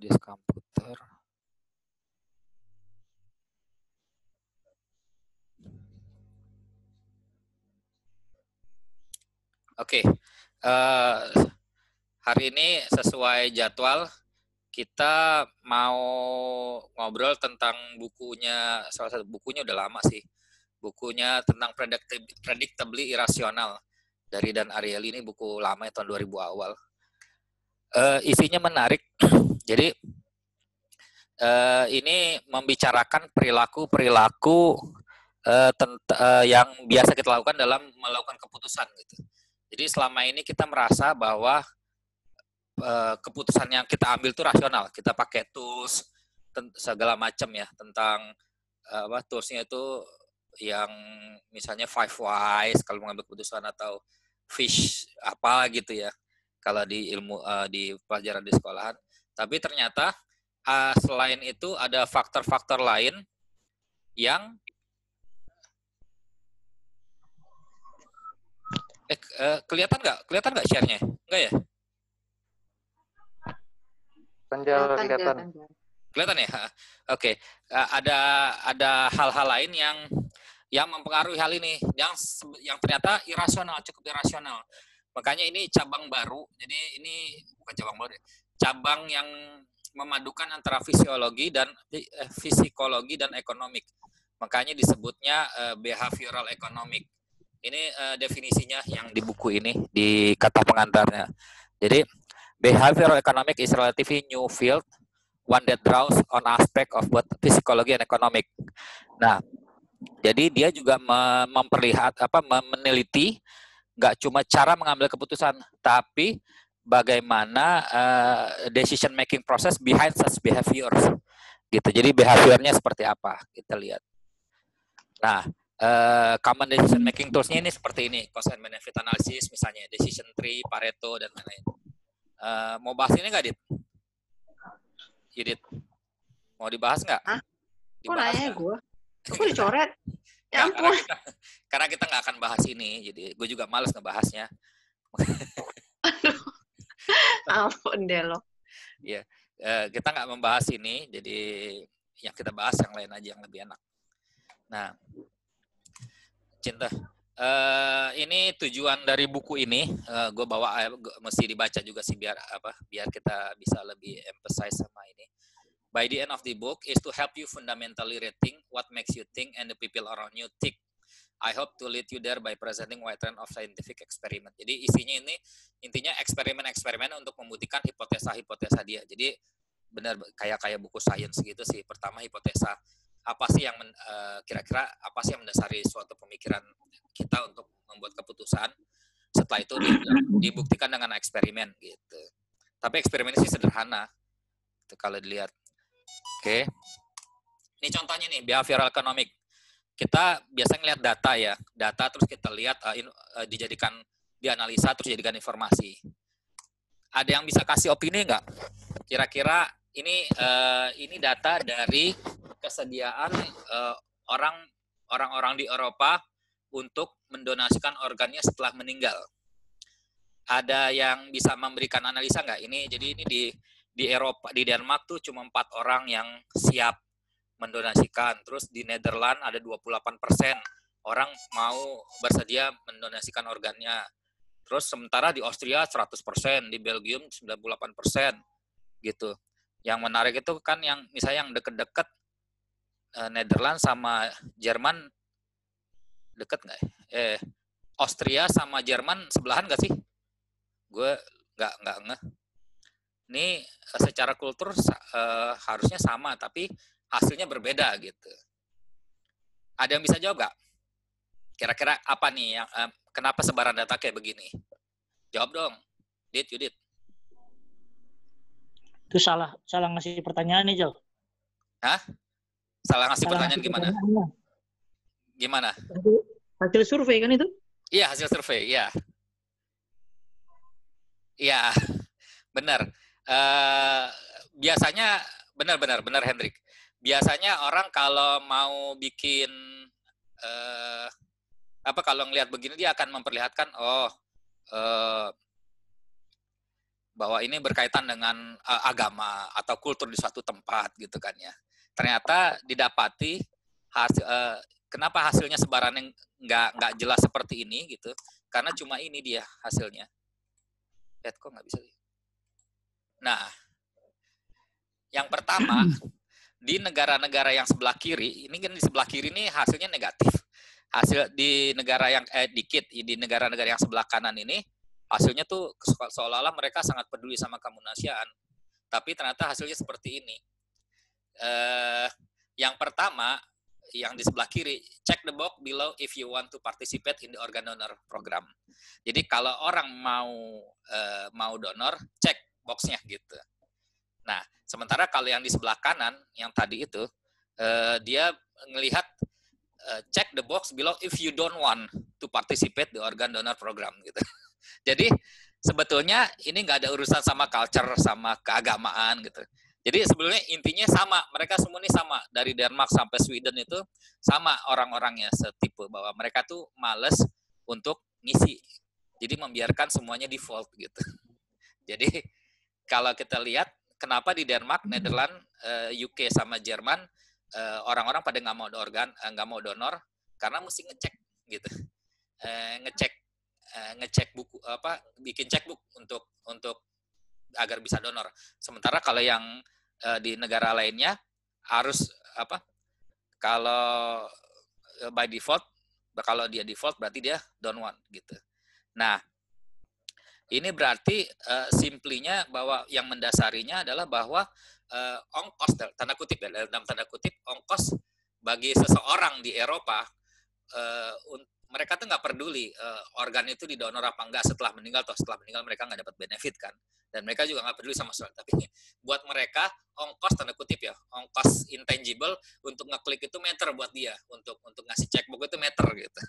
disk komputer. Oke, hari ini sesuai jadwal kita mau ngobrol tentang bukunya, salah satu bukunya udah lama sih, bukunya tentang Predictably Irrational dari Dan Ariely. Ini buku lama ya, tahun 2000 awal. Isinya menarik. Jadi ini membicarakan perilaku yang biasa kita lakukan dalam melakukan keputusan gitu. Jadi selama ini kita merasa bahwa keputusan yang kita ambil itu rasional. Kita pakai tools segala macam ya, tentang toolsnya itu yang misalnya 5 whys kalau mengambil keputusan, atau fish apa gitu ya kalau di ilmu di pelajaran di sekolahan. Tapi ternyata selain itu ada faktor-faktor lain yang kelihatan nggak share-nya? Enggak ya? Kelihatan ya? Oke. Ada hal-hal lain yang mempengaruhi hal ini, yang ternyata cukup irasional. Makanya ini cabang baru. Jadi ini bukan cabang baru, cabang yang memadukan antara psikologi dan ekonomik. Makanya disebutnya behavioral economic. Ini definisinya yang di buku ini, di kata pengantarnya. Jadi, behavioral economic is relatively new field, one that draws on aspect of both psychology and economic. Nah, jadi dia juga meneliti nggak cuma cara mengambil keputusan, tapi bagaimana decision making process behind such behaviors. Gitu. Jadi behaviornya seperti apa kita lihat. Nah, common decision making tools-nya ini seperti ini, cost and benefit analysis misalnya, decision tree, Pareto, dan lain-lain. Mau bahas ini nggak, Dit? Yudit, mau dibahas nggak? Hah? Kok nanya gue? Kok dicoret? Ya ampun. Karena kita nggak akan bahas ini, jadi gue juga males ngebahasnya. Aduh, ampun deh lo. Ya, kita nggak membahas ini, jadi yang kita bahas yang lain aja yang lebih enak. Nah, Cinta, ini tujuan dari buku ini, gue bawa, mesti dibaca juga sih biar kita bisa lebih emphasize sama ini. By the end of the book is to help you fundamentally rethink what makes you think and the people around you think. I hope to lead you there by presenting wide range of scientific experiment. Jadi isinya ini intinya eksperimen-eksperimen untuk membuktikan hipotesa-hipotesa dia. Jadi benar kayak buku sains gitu sih. Pertama hipotesa, apa sih yang kira-kira apa sih yang mendasari suatu pemikiran kita untuk membuat keputusan. Setelah itu dibuktikan dengan eksperimen gitu. Tapi eksperimennya sih sederhana itu kalau dilihat. Oke. Ini contohnya nih, behavioral economic. Kita biasa ngelihat data ya, data terus kita lihat dianalisa terus dijadikan informasi. Ada yang bisa kasih opini nggak? Kira-kira ini data dari kesediaan orang-orang di Eropa untuk mendonasikan organnya setelah meninggal. Ada yang bisa memberikan analisa nggak? Jadi ini di Eropa, di Denmark tuh cuma 4 orang yang siap mendonasikan. Terus di Netherlands ada 28% orang mau bersedia mendonasikan organnya. Terus sementara di Austria 100%, di Belgium 98% gitu. Yang menarik itu kan yang misalnya yang deket-deket Netherlands sama Jerman deket nggak? Austria sama Jerman sebelahan nggak sih? Gue nggak ngeh. Ini secara kultur harusnya sama, tapi hasilnya berbeda gitu. Ada yang bisa jawab nggak? Kira-kira apa nih yang kenapa sebaran data kayak begini? Jawab dong, Yudit. Itu salah ngasih pertanyaan nih, Jal. Hah? Salah ngasih pertanyaan gimana? Gimana? Hasil survei kan itu? Iya, hasil survei, iya. Iya, benar. Biasanya benar Hendrik. Biasanya orang kalau mau bikin kalau ngelihat begini dia akan memperlihatkan bahwa ini berkaitan dengan agama atau kultur di suatu tempat gitu kan ya. Ternyata didapati kenapa hasilnya sebarannya nggak jelas seperti ini gitu, karena cuma ini dia hasilnya. Lihat kok nggak bisa. Nah, yang pertama di negara-negara yang sebelah kiri, ini kan di sebelah kiri ini hasilnya negatif. Hasil di negara yang dikit di negara-negara yang sebelah kanan ini hasilnya tuh seolah-olah mereka sangat peduli sama kemanusiaan, tapi ternyata hasilnya seperti ini. Yang pertama, yang di sebelah kiri, check the box below if you want to participate in the organ donor program. Jadi kalau orang mau donor, cek boxnya gitu. Nah, sementara kalau yang di sebelah kanan, yang tadi itu, dia ngelihat check the box below if you don't want to participate the organ donor program gitu. Jadi sebetulnya ini nggak ada urusan sama culture, sama keagamaan gitu. Jadi sebetulnya intinya sama, mereka semua ini sama, dari Denmark sampai Sweden itu sama orang-orangnya setipe, bahwa mereka tuh males untuk ngisi. Jadi membiarkan semuanya default gitu. Jadi kalau kita lihat kenapa di Denmark, Netherlands, UK sama Jerman orang-orang pada nggak mau donor karena mesti ngecek gitu, ngecek buku bikin cekbook untuk agar bisa donor. Sementara kalau yang di negara lainnya harus kalau by default, kalau dia default berarti dia don't want gitu. Nah, ini berarti simplinya bahwa yang mendasarinya adalah bahwa ongkos, tanda kutip ya, dalam tanda kutip, ongkos bagi seseorang di Eropa, mereka tuh nggak peduli organ itu didonor apa enggak setelah meninggal, atau setelah meninggal mereka nggak dapat benefit kan, dan mereka juga nggak peduli sama sekali. Tapi buat mereka ongkos, tanda kutip ya, ongkos intangible untuk ngeklik itu meter buat dia, untuk ngasih checkbook itu meter gitu.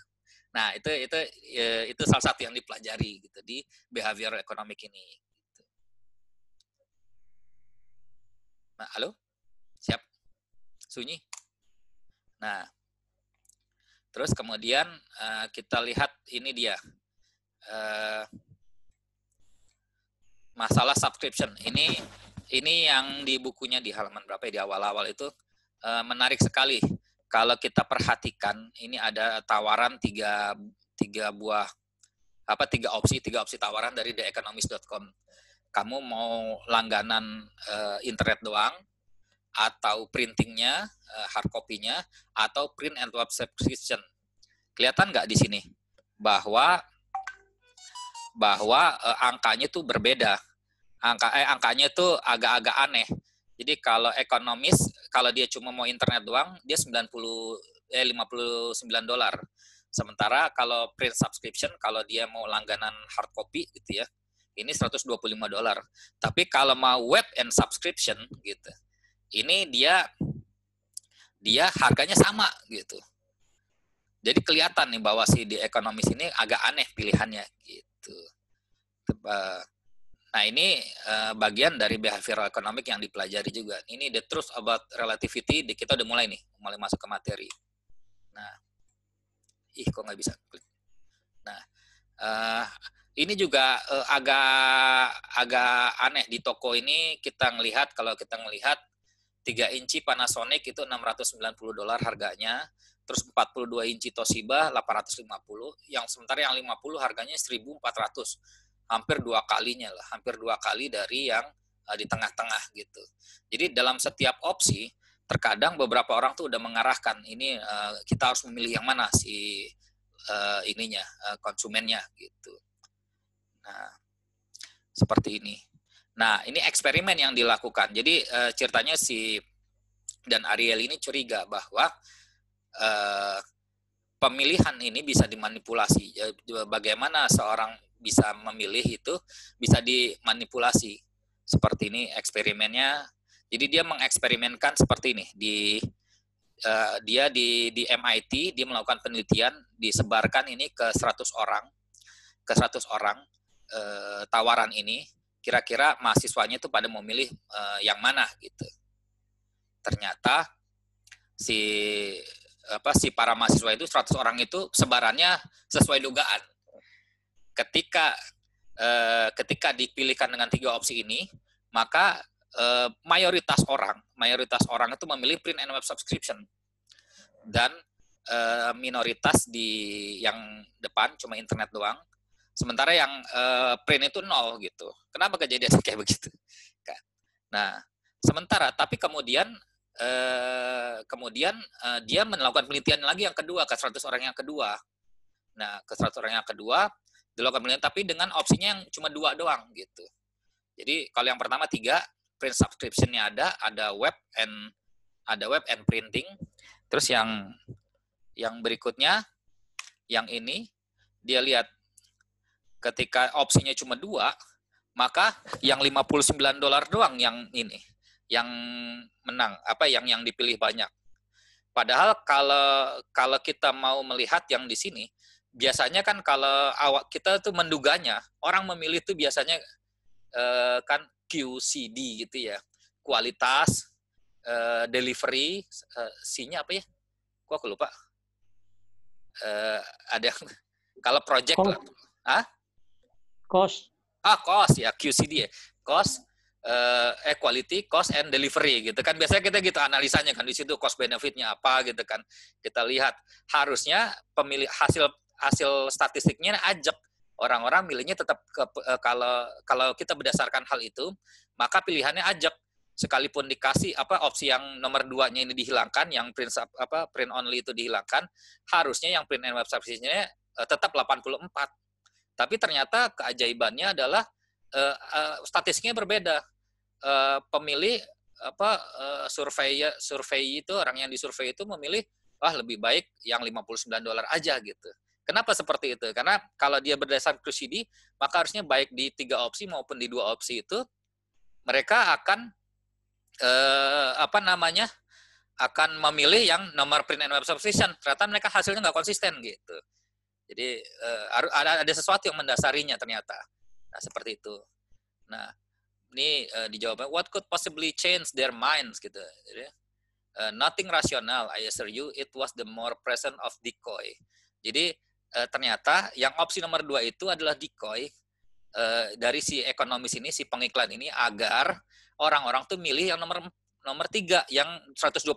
Nah, itu salah satu yang dipelajari gitu di behavior economic ini. Gitu. Nah, halo? Siap? Sunyi? Nah, terus kemudian kita lihat ini dia. Masalah subscription. Ini yang di bukunya di halaman berapa ya, di awal-awal itu menarik sekali. Kalau kita perhatikan, ini ada tawaran tiga opsi tawaran dari theeconomist.com. Kamu mau langganan internet doang, atau printingnya, hard copy-nya, atau print and web subscription. Kelihatan nggak di sini bahwa angkanya tuh berbeda. Angkanya tuh agak-agak aneh. Jadi kalau ekonomis, kalau dia cuma mau internet doang, dia $59. Sementara kalau print subscription, kalau dia mau langganan hard copy gitu ya, ini $125. Tapi kalau mau web and subscription gitu, ini dia harganya sama gitu. Jadi kelihatan nih bahwa si di ekonomis ini agak aneh pilihannya gitu. Nah, ini bagian dari behavioral economic yang dipelajari juga. Ini the truth about relativity, kita udah mulai masuk ke materi. Nah, kok nggak bisa klik. Nah, ini juga agak aneh. Di toko ini kalau kita ngelihat 3 inci Panasonic itu $690 harganya, terus 42 inci Toshiba $850, yang sementara yang 50 harganya $1.400. Hampir 2 kalinya lah, hampir 2 kali dari yang di tengah-tengah gitu. Jadi dalam setiap opsi, terkadang beberapa orang tuh udah mengarahkan ini kita harus memilih yang mana si konsumennya gitu. Nah, seperti ini. Nah, ini eksperimen yang dilakukan. Jadi ceritanya si dan Ariel ini curiga bahwa pemilihan ini bisa dimanipulasi. Bagaimana seorang bisa memilih itu bisa dimanipulasi. Seperti ini eksperimennya. Jadi dia mengeksperimenkan seperti ini. Dia di MIT, dia melakukan penelitian, disebarkan ini ke 100 orang. Tawaran ini, kira-kira mahasiswanya itu pada memilih yang mana gitu. Ternyata si para mahasiswa itu 100 orang itu sebarannya sesuai dugaan. Ketika ketika dipilihkan dengan 3 opsi ini, maka mayoritas orang itu memilih print and web subscription, dan minoritas di yang depan cuma internet doang. Sementara yang print itu 0 gitu. Kenapa kejadian kayak begitu? Nah, sementara tapi kemudian dia melakukan penelitian lagi yang kedua ke 100 orang yang kedua. Nah, ke 100 orang yang kedua dilakukan penelitian tapi dengan opsinya yang cuma 2 doang gitu. Jadi kalau yang pertama 3 print subscription-nya ada web and printing. Terus yang berikutnya yang ini dia lihat ketika opsinya cuma 2, maka yang $59 doang yang ini yang menang, yang dipilih banyak. Padahal kalau kita mau melihat yang di sini, biasanya kan kalau kita tuh menduganya orang memilih tuh biasanya kan QCD gitu ya, kualitas, delivery, C-nya apa ya? Kok aku lupa. Ada kalau project lah. Cost. Cost ya, QCD ya. Cost, quality, cost and delivery gitu kan. Biasanya kita gitu analisanya kan, di situ cost benefitnya apa gitu kan. Kita lihat harusnya pemilih hasil statistiknya ajak orang-orang milihnya tetap kalau kita berdasarkan hal itu, maka pilihannya ajak. Sekalipun dikasih opsi yang nomor 2-nya ini dihilangkan, yang print only itu dihilangkan, harusnya yang print and web subscription-nya tetap 84. Tapi ternyata keajaibannya adalah statistiknya berbeda. Pemilih survei itu, orang yang disurvei itu memilih lebih baik yang $59 aja gitu. Kenapa seperti itu? Karena kalau dia berdasarkan QCD, maka harusnya baik di 3 opsi maupun di 2 opsi itu mereka akan akan memilih yang nomor print and web subscription. Ternyata mereka hasilnya nggak konsisten gitu. Jadi ada sesuatu yang mendasarinya ternyata. Nah, seperti itu. Nah, ini dijawabnya, what could possibly change their minds gitu. Jadi, nothing rational, I assure you, it was the more present of decoy. Jadi ternyata yang opsi nomor 2 itu adalah decoy dari si ekonomis ini, si pengiklan ini, agar orang-orang tuh milih yang nomor 3 yang $125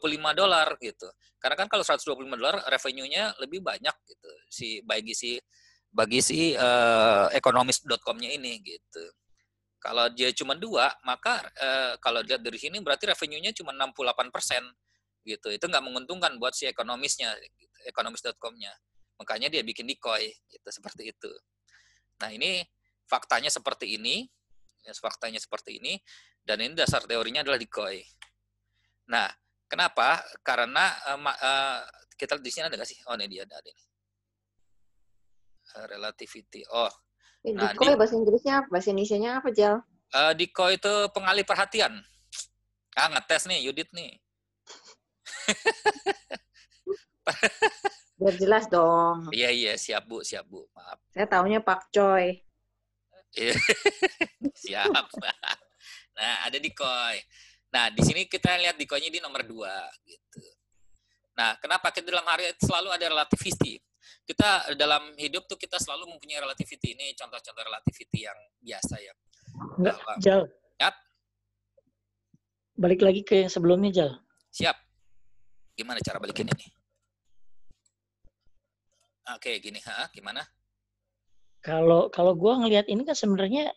gitu. Karena kan kalau $125 revenue-nya lebih banyak gitu bagi si ekonomis.com-nya ini gitu. Kalau dia cuma 2, maka kalau dilihat dari sini berarti revenue-nya cuma 68% gitu. Itu nggak menguntungkan buat si ekonomisnya, gitu, ekonomis.com-nya. Makanya dia bikin decoy gitu, seperti itu. Nah, ini faktanya seperti ini. Dan ini dasar teorinya adalah decoy. Nah, kenapa? Karena kita di sini ada nggak sih? Oh, ini dia ada ini. Relativity. Nah, decoy bahasa Inggrisnya, bahasa Indonesianya apa, Jal? Decoy itu pengalih perhatian. Ngetes nih, Yudit nih. Biar jelas dong. Iya, siap Bu. Maaf. Saya taunya Pak Coy. Siap. Nah, ada decoy. Nah, di sini kita lihat decoy-nya di nomor 2 gitu. Nah, kenapa kita dalam hari selalu ada relativity? Kita dalam hidup tuh kita selalu mempunyai relativity. Ini contoh-contoh relativity yang biasa ya. Enggak, Jal. Yap. Balik lagi ke yang sebelumnya, Jal. Siap. Gimana cara balikin ini? Oke, gini, gimana? Kalau gue ngelihat ini kan sebenarnya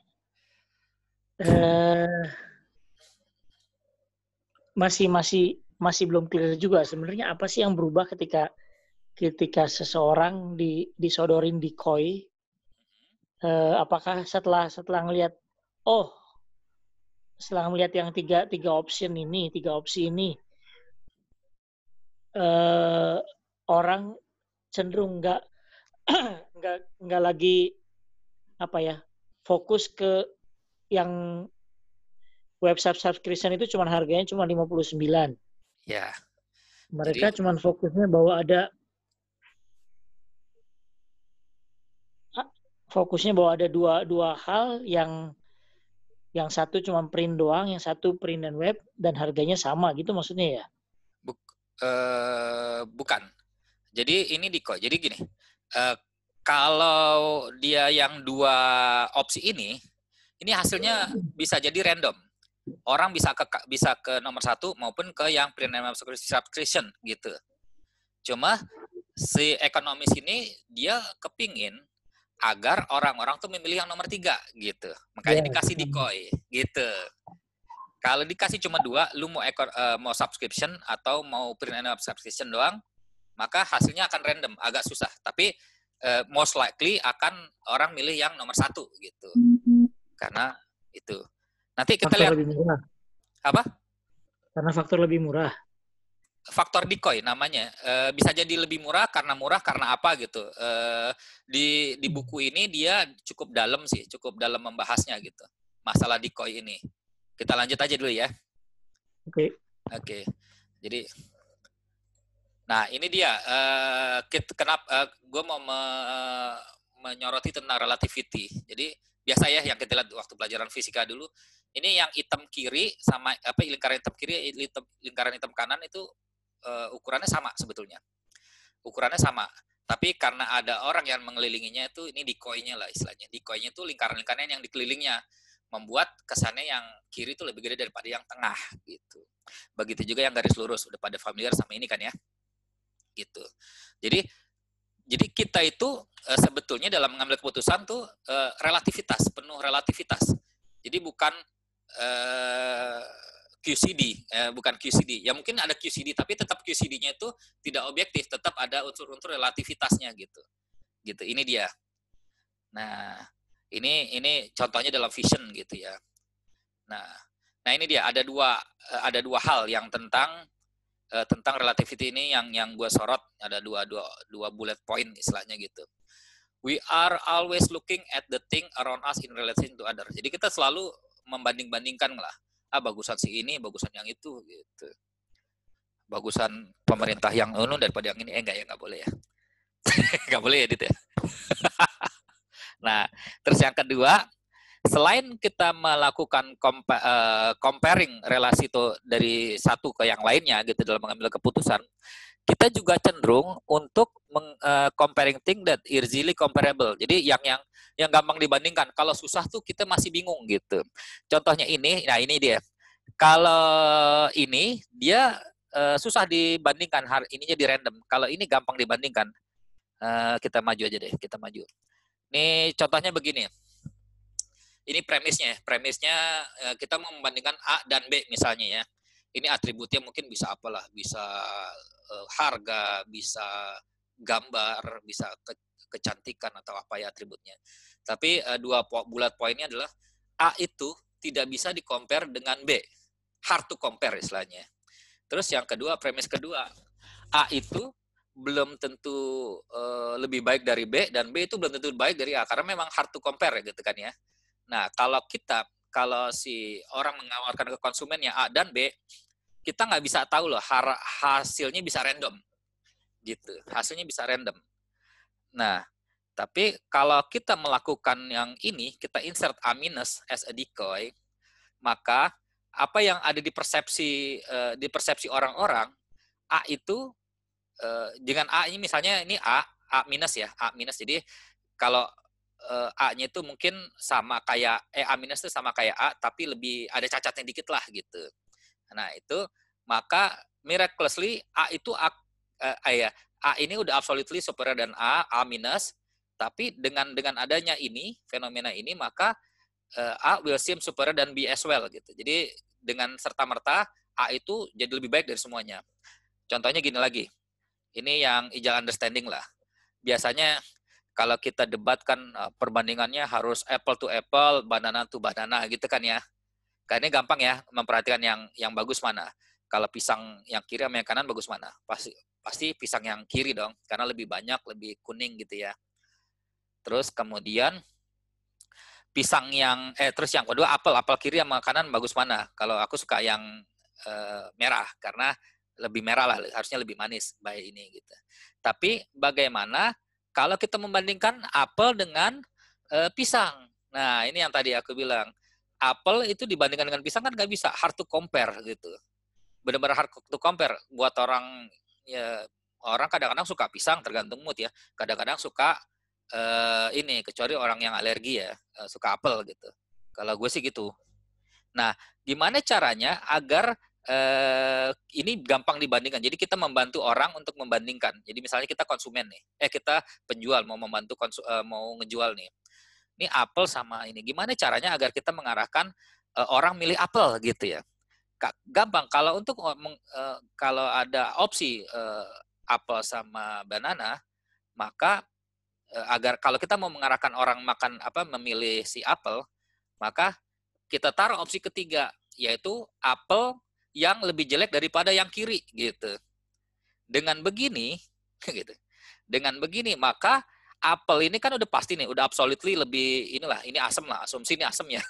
masih belum clear juga sebenarnya apa sih yang berubah ketika seseorang disodorin decoy. Apakah setelah ngelihat setelah ngelihat yang tiga opsi ini orang cenderung nggak lagi fokus ke yang website subscription itu harganya cuma 59. Ya. Mereka cuma fokusnya bahwa ada dua hal, yang satu cuma print doang, yang satu print dan web, dan harganya sama gitu maksudnya ya? Bukan. Jadi ini decoy. Jadi gini, kalau dia yang 2 opsi ini hasilnya bisa jadi random. Orang bisa ke nomor 1 maupun ke yang premium subscription gitu. Cuma si ekonomis ini dia kepingin agar orang-orang tuh memilih yang nomor 3 gitu. Makanya dikasih decoy gitu. Kalau dikasih cuma 2, lu mau subscription atau mau premium subscription doang, maka hasilnya akan random, agak susah. Tapi most likely akan orang milih yang nomor 1 gitu. Karena itu. Nanti kita faktor lihat lebih murah. Apa? Karena faktor lebih murah. Faktor decoy namanya. Bisa jadi lebih murah karena apa gitu. Di buku ini dia cukup dalam sih, cukup dalam membahasnya gitu. Masalah decoy ini. Kita lanjut aja dulu ya. Oke. Jadi nah, ini dia. Kenapa gue mau menyoroti tentang relativity. Jadi biasa ya yang kita lihat waktu pelajaran fisika dulu. Ini yang hitam kiri sama lingkaran hitam kiri, lingkaran hitam kanan itu ukurannya sama sebetulnya. Ukurannya sama. Tapi karena ada orang yang mengelilinginya itu, ini decoy-nya lah istilahnya. Decoy-nya itu lingkaran-lingkaran yang dikelilingnya. Membuat kesannya yang kiri itu lebih gede daripada yang tengah gitu. Begitu juga yang garis lurus. Udah pada familiar sama ini kan ya. Gitu. Jadi kita itu sebetulnya dalam mengambil keputusan tuh relativitas, penuh relativitas. Jadi bukan QCD, bukan QCD. Ya mungkin ada QCD, tapi tetap QCD-nya itu tidak objektif, tetap ada unsur-unsur relativitasnya gitu. Gitu. Ini dia. Nah, ini contohnya dalam vision gitu ya. Nah ini dia ada dua hal yang tentang relativity ini yang gue sorot, ada dua bullet point istilahnya gitu. We are always looking at the thing around us in relation to other. Jadi kita selalu membanding-bandingkan lah. Bagusan si ini, bagusan yang itu gitu. Bagusan pemerintah yang unu daripada yang ini. Enggak boleh ya. Enggak boleh ya, Dit ya. Nah, terus yang kedua, selain kita melakukan comparing relasi itu dari satu ke yang lainnya gitu dalam mengambil keputusan, kita juga cenderung untuk comparing thing that easily comparable. Jadi yang gampang dibandingkan. Kalau susah tuh kita masih bingung gitu. Contohnya ini, nah ini dia. Kalau ini dia susah dibandingkan, ini jadi random. Kalau ini gampang dibandingkan. Kita maju aja deh, kita maju. Ini contohnya begini. Ini premisnya. Premisnya kita mau membandingkan A dan B misalnya ya. Ini atributnya mungkin bisa apalah, bisa harga, bisa gambar, bisa kecantikan atau apa ya atributnya. Tapi dua bullet poinnya adalah A itu tidak bisa di-compare dengan B. Hard to compare istilahnya. Terus yang kedua, premis kedua, A itu belum tentu lebih baik dari B dan B itu belum tentu baik dari A karena memang hard to compare gitu kan ya. Nah, kalau si orang menawarkan ke konsumennya A dan B, kita nggak bisa tahu loh, hasilnya bisa random. Gitu, hasilnya bisa random. Nah, tapi kalau kita melakukan yang ini, kita insert A- as a decoy, maka apa yang ada di persepsi orang-orang, A itu dengan A ini misalnya ini A minus ya, A minus. Jadi kalau A-nya itu mungkin sama kayak A minus itu sama kayak A, tapi lebih ada cacatnya dikit lah gitu. Nah itu maka miraculously A itu A ini udah absolutely superior dan A minus, tapi dengan adanya ini fenomena ini maka A will seem superior dan B as well gitu. Jadi dengan serta-merta A itu jadi lebih baik dari semuanya. Contohnya gini lagi. Ini yang equal understanding lah. Biasanya kalau kita debatkan perbandingannya harus apple to apple, banana to banana gitu kan ya. Karena ini gampang ya memperhatikan yang bagus mana. Kalau pisang yang kiri sama yang kanan bagus mana? Pasti pisang yang kiri dong, karena lebih banyak, lebih kuning gitu ya. Terus kemudian pisang terus yang kedua apel kiri sama kanan bagus mana? Kalau aku suka yang merah karena lebih merah lah, harusnya lebih manis baik ini gitu. Tapi bagaimana kalau kita membandingkan apel dengan pisang? Nah ini yang tadi aku bilang, apel itu dibandingkan dengan pisang kan nggak bisa, hard to compare gitu. Benar-benar hard to compare buat orang ya, orang kadang-kadang suka pisang tergantung mood ya, kadang-kadang suka ini, kecuali orang yang alergi ya, suka apel gitu. Kalau gue sih gitu. Nah, gimana caranya agar ini gampang dibandingkan. Jadi kita membantu orang untuk membandingkan. Jadi misalnya kita konsumen nih, kita penjual mau membantu mau ngejual nih. Ini apel sama ini. Gimana caranya agar kita mengarahkan orang milih apel gitu ya? Gampang. Kalau untuk kalau ada opsi apel sama banana, maka agar kalau kita mau mengarahkan orang memilih si apel, maka kita taruh opsi ketiga, yaitu apel yang lebih jelek daripada yang kiri gitu. Dengan begini gitu. Dengan begini maka apel ini kan udah pasti nih, udah absolutely lebih ini asam lah, asumsi ini asam ya.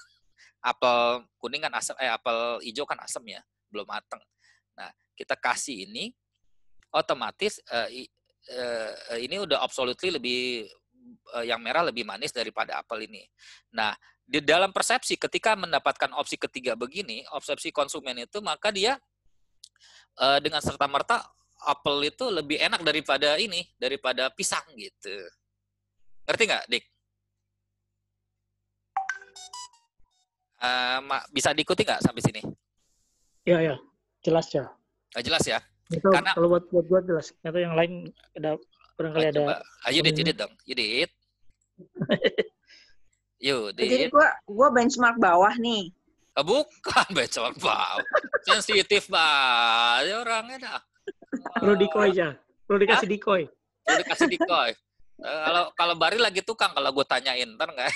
Apel kuning kan asam, apel hijau kan asam ya, belum mateng. Nah, kita kasih ini otomatis ini udah absolutely lebih yang merah lebih manis daripada apel ini. Nah, di dalam persepsi ketika mendapatkan opsi ketiga begini, persepsi konsumen itu maka dia dengan serta-merta apel itu lebih enak daripada pisang gitu. Ngerti nggak, Dik? Bisa diikuti nggak sampai sini? Ya, jelas ya. Jelas ya? Itu Karena kalau buat jelas. Atau yang lain ada barangkali ada. Coba, ayo Dit dong, Dit. Yuk, Dit. Jadi gue benchmark bawah nih. Bukan benchmark bawah. Sensitif banget orangnya dah. Perlu decoy aja. Perlu dikasih decoy. Perlu dikasih decoy. Kalau Bari lagi tukang kalau gue tanyain, ntar nggak?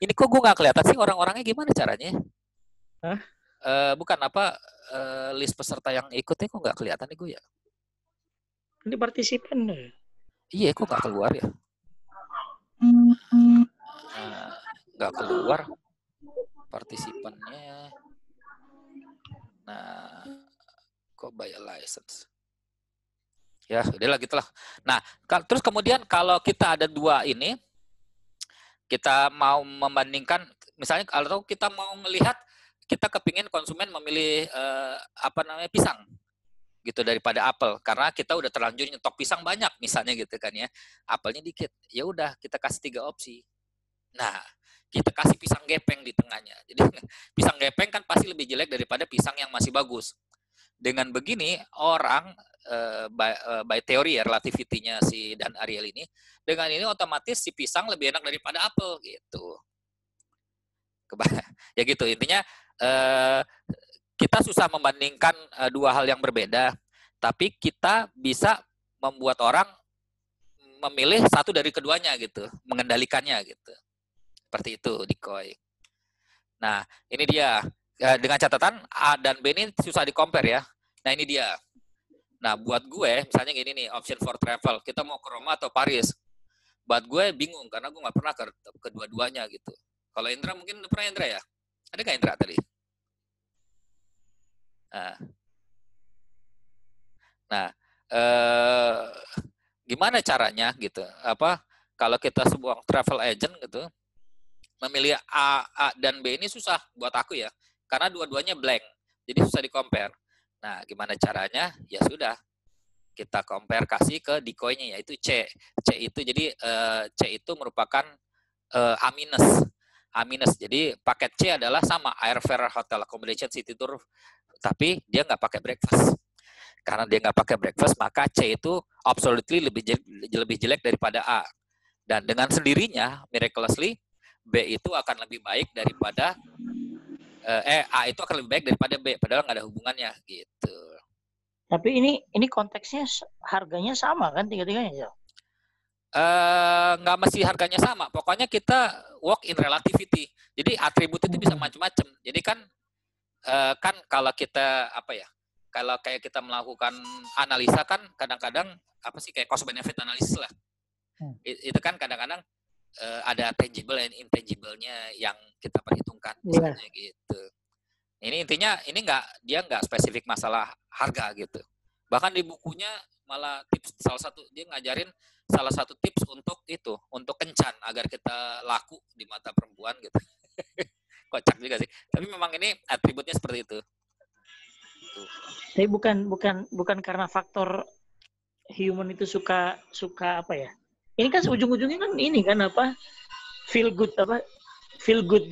Ini kok gue nggak kelihatan sih orang-orangnya gimana caranya? Hah? Bukan list peserta yang ikutnya kok nggak kelihatan nih gue ya? Ini partisipan ya? Iya, kok nggak keluar ya? Nggak keluar partisipannya. Nah, kok bayar license? Ya, udahlah gitulah. Nah, terus kemudian kalau kita ada dua ini, kita mau membandingkan, misalnya kalau kita mau melihat, kita kepingin konsumen memilih pisang gitu daripada apel, karena kita udah terlanjur nyetok pisang banyak misalnya gitu kan ya, apelnya dikit, ya udah kita kasih 3 opsi. Nah, kita kasih pisang gepeng di tengahnya. Jadi pisang gepeng kan pasti lebih jelek daripada pisang yang masih bagus. Dengan begini orang by teori ya, relativity-nya si Dan Ariely ini, dengan ini otomatis si pisang lebih enak daripada apel gitu. Ya gitu, intinya kita susah membandingkan dua hal yang berbeda, tapi kita bisa membuat orang memilih satu dari keduanya gitu, mengendalikannya gitu. Seperti itu decoy. Nah, ini dia. Dengan catatan A dan B ini susah di-compare ya. Nah, ini dia. Nah, buat gue, misalnya gini nih, option for travel. Kita mau ke Roma atau Paris. Buat gue bingung, karena gue nggak pernah ke kedua-duanya gitu. Kalau Indra mungkin pernah Indra ya? Ada nggak Indra tadi? Nah, gimana caranya gitu? Kalau kita sebuah travel agent gitu, memilih A dan B ini susah buat aku ya, karena dua-duanya blank, jadi susah di-compare. Nah, gimana caranya? Ya sudah, kita compare kasih ke decoy-nya yaitu C. C itu jadi C itu merupakan A-. Jadi paket C adalah sama airfare, hotel accommodation, city tour, tapi dia nggak pakai breakfast. Karena dia nggak pakai breakfast, maka C itu absolutely lebih jelek daripada A. Dan dengan sendirinya, miraculously, B itu akan lebih baik daripada A itu akan lebih baik daripada B, padahal nggak ada hubungannya gitu. Tapi ini konteksnya harganya sama kan tiga-tiganya ya? Nggak mesti harganya sama. Pokoknya kita work in relativity. Jadi atribut itu bisa macam-macam. Jadi kan kalau kita kalau kayak kita melakukan analisa kan kadang-kadang kayak cost benefit analysis lah. Itu kan kadang-kadang ada tangible and intangible-nya yang kita perhitungkan misalnya gitu. Ini intinya dia nggak spesifik masalah harga gitu. Bahkan di bukunya malah tips dia ngajarin salah satu tips untuk kencan agar kita laku di mata perempuan gitu. Kocak juga sih. Tapi memang ini atributnya seperti itu. Tapi bukan karena faktor human itu suka apa ya? ini kan ujung-ujungnya kan ini kan apa feel good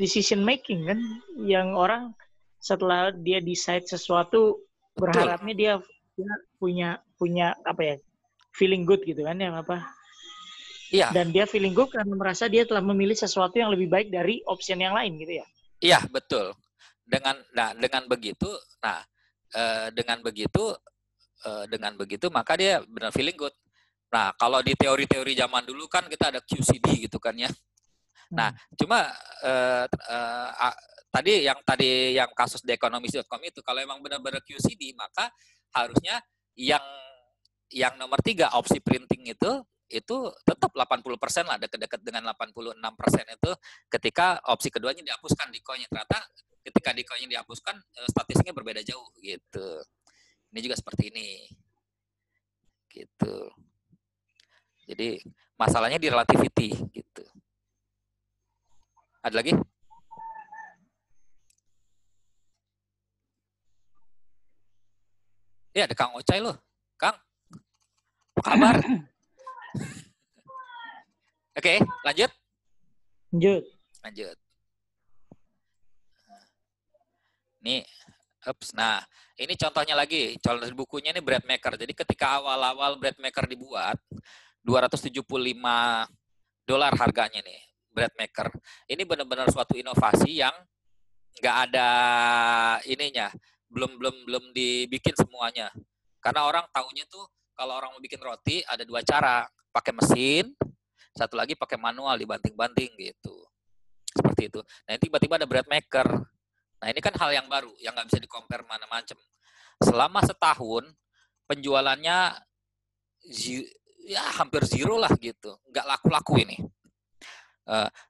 decision making kan, yang orang setelah dia decide sesuatu berharapnya dia punya apa ya, feeling good gitu kan, yang apa. Iya. Dan dia feeling good karena merasa dia telah memilih sesuatu yang lebih baik dari option yang lain gitu ya. Iya, betul. Dengan begitu maka dia benar feeling good. Nah, kalau di teori-teori zaman dulu kan kita ada QCD gitu kan ya. Nah, cuma tadi yang kasus di ekonomis.com itu kalau emang benar-benar QCD maka harusnya yang nomor 3 opsi printing itu tetap 80% lah, dekat-dekat dengan 86% itu ketika opsi keduanya dihapuskan di coin-nya. Ternyata ketika di coin-nya dihapuskan statistiknya berbeda jauh gitu. Ini juga seperti ini. Gitu. Jadi masalahnya di relativity gitu. Ada lagi? Ya, ada Kang Ocai loh. Kang, apa kabar? Oke, lanjut. Nih, nah ini contohnya lagi. Contoh di bukunya ini bread maker. Jadi ketika awal-awal bread maker dibuat, $275 harganya nih, bread maker. Ini benar-benar suatu inovasi yang nggak ada ininya, belum dibikin semuanya. Karena orang taunya tuh kalau orang mau bikin roti ada 2 cara, pakai mesin, satu lagi pakai manual dibanting-banting gitu. Seperti itu. Nah, tiba-tiba ada bread maker. Nah, ini kan hal yang baru yang nggak bisa di-compare mana-macam. Selama setahun penjualannya ya hampir zero lah gitu, nggak laku-laku ini.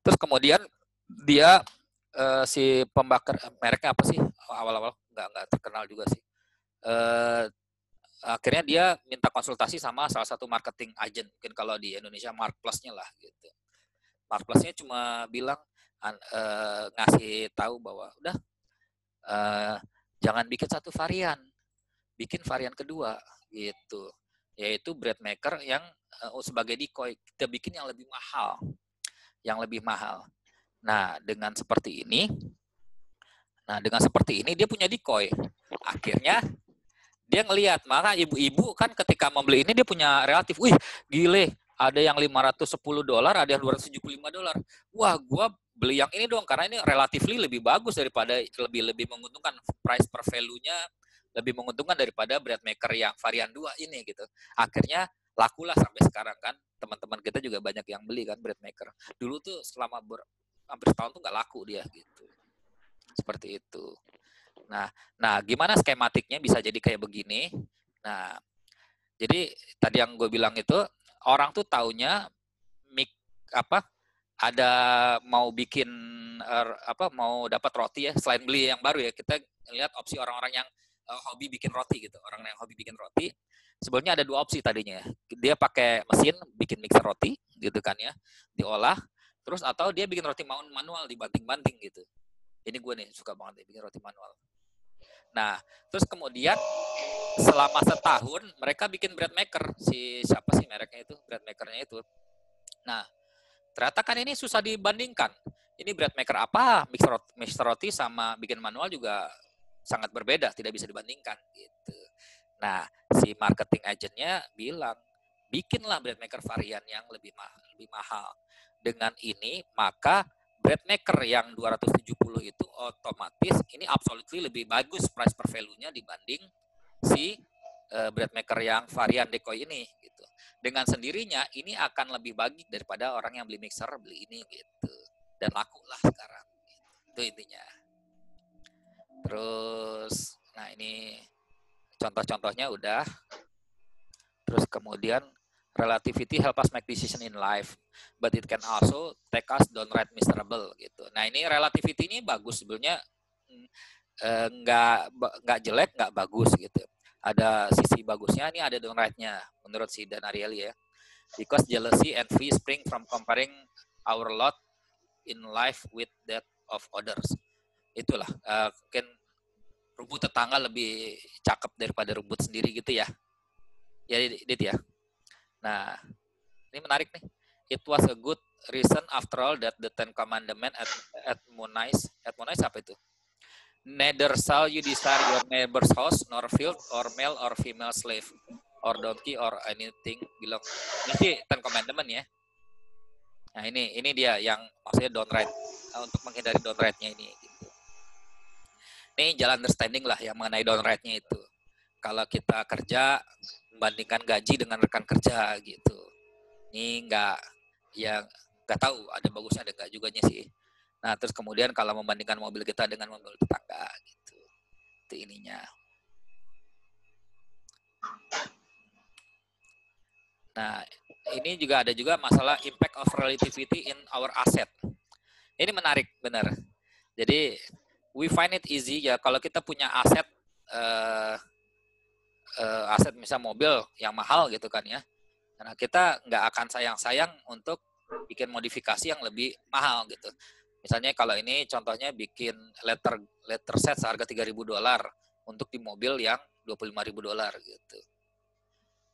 Terus kemudian dia si pembakar, mereknya apa sih awal-awal nggak terkenal juga sih. Akhirnya dia minta konsultasi sama salah satu marketing agent, mungkin kalau di Indonesia Mark Plus-nya lah gitu. Mark Plus-nya cuma bilang ngasih tahu bahwa udah jangan bikin satu varian, bikin varian kedua gitu, yaitu bread maker yang sebagai decoy, kita bikin yang lebih mahal. Nah, dengan seperti ini dia punya decoy. Akhirnya dia ngelihat, maka ibu-ibu kan ketika membeli ini dia punya relatif, wih gile, ada yang $510, ada yang $275. Wah, gua beli yang ini dong karena ini relatively lebih bagus daripada lebih menguntungkan, price per value-nya lebih menguntungkan daripada bread maker yang varian 2 ini gitu. Akhirnya lakulah sampai sekarang kan, teman-teman kita juga banyak yang beli kan bread maker. Dulu tuh selama hampir setahun tuh nggak laku dia gitu. Seperti itu. Nah, gimana skematiknya bisa jadi kayak begini? Nah, jadi tadi yang gue bilang itu orang tuh taunya ada mau bikin mau dapat roti ya, selain beli yang baru ya, kita lihat opsi orang-orang yang hobi bikin roti gitu. Orang yang hobi bikin roti sebenarnya ada 2 opsi tadinya. Dia pakai mesin bikin mixer roti gitu kan ya, diolah terus, atau dia bikin roti manual dibanting-banting gitu. Ini gue nih suka banget bikin roti manual. Nah, terus kemudian selama setahun mereka bikin bread maker. Siapa sih mereknya itu? Bread makernya itu. Nah, ternyata kan ini susah dibandingkan. Ini bread maker apa? Mixer roti sama bikin manual juga sangat berbeda, tidak bisa dibandingkan gitu. Nah, si marketing agentnya bilang, bikinlah bread maker varian yang lebih mahal. Dengan ini, maka bread maker yang 270 itu otomatis ini absolutely lebih bagus price per value-nya dibanding si bread maker yang varian decoy ini gitu. Dengan sendirinya ini akan lebih bagus daripada orang yang beli mixer beli ini gitu. Dan laku lah sekarang. Itu intinya. Terus nah ini contoh-contohnya udah. Terus kemudian relativity help us make decision in life, but it can also take us downright miserable gitu. Nah, ini relativity ini bagus sebenarnya, nggak jelek, nggak bagus gitu. Ada sisi bagusnya, ini ada downright-nya menurut si Dan Ariely ya. Because jealousy and envy spring from comparing our lot in life with that of others. Itulah, mungkin rumput tetangga lebih cakep daripada rumput sendiri gitu ya. Ya, Dit ya. Nah, ini menarik nih. it was a good reason after all that the Ten Commandments admonish apa itu? Neither shall you desire your neighbor's house, nor field, or male or female slave, or donkey, or anything belong. Ini sih Ten Commandment ya. Nah ini dia yang maksudnya don't write, untuk menghindari don't write-nya ini. Gitu. Ini jalan understanding lah yang mengenai don't write-nya itu. Kalau kita kerja, membandingkan gaji dengan rekan kerja gitu. Ini nggak tahu ada bagusnya ada nggak juganya sih. Nah terus kemudian kalau membandingkan mobil kita dengan mobil tetangga gitu, itu ininya. Nah ini juga ada juga masalah impact of relativity in our asset. Ini menarik benar. Jadi we find it easy ya kalau kita punya aset aset misal mobil yang mahal gitu kan ya. Karena kita nggak akan sayang-sayang untuk bikin modifikasi yang lebih mahal gitu. Misalnya kalau ini contohnya bikin letter set seharga $3.000 untuk di mobil yang $25.000 gitu.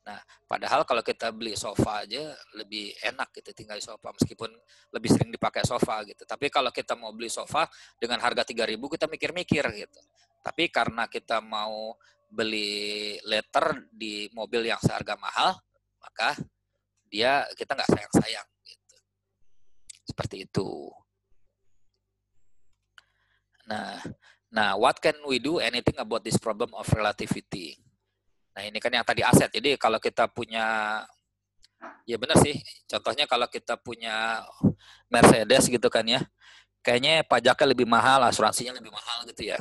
Nah, padahal kalau kita beli sofa aja lebih enak gitu tinggal di sofa meskipun lebih sering dipakai sofa gitu. Tapi kalau kita mau beli sofa dengan harga 3.000 kita mikir-mikir gitu. Tapi karena kita mau beli letter di mobil yang seharga mahal, maka kita nggak sayang-sayang gitu. Seperti itu. Nah, what can we do anything about this problem of relativity? Nah, ini kan yang tadi aset. Jadi kalau kita punya, ya benar sih. Contohnya kalau kita punya Mercedes gitu kan ya, kayaknya pajaknya lebih mahal, asuransinya lebih mahal gitu ya.